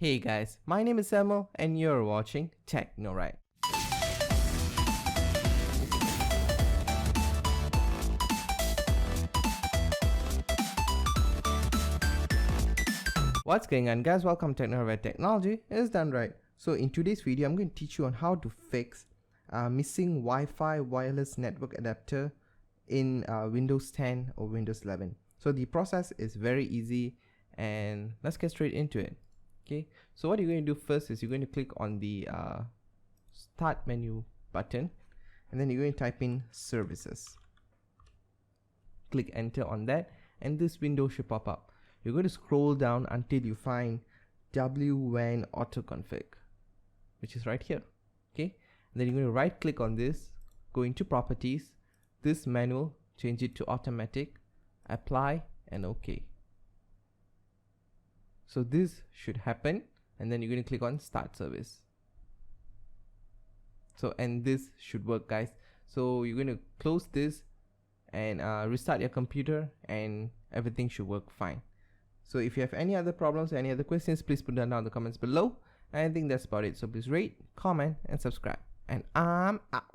Hey guys, my name is Samuel and you're watching TechnoRide. What's going on guys, welcome to TechnoRide. Technology is done right. So in today's video, I'm going to teach you on how to fix missing Wi-Fi wireless network adapter in Windows 10 or Windows 11. So the process is very easy and let's get straight into it. Okay, so what you're going to do first is you're going to click on the start menu button and then you're going to type in services. Click enter on that and this window should pop up. You're going to scroll down until you find WWAN autoconfig, which is right here. Okay, and then you're going to right click on this, go into properties, this manual, change it to automatic, apply and OK. So this should happen and then you're going to click on start service. So and this should work guys. So you're going to close this and restart your computer and everything should work fine. So if you have any other problems or any other questions, please put them down in the comments below. I think that's about it. So please rate, comment and subscribe and I'm out.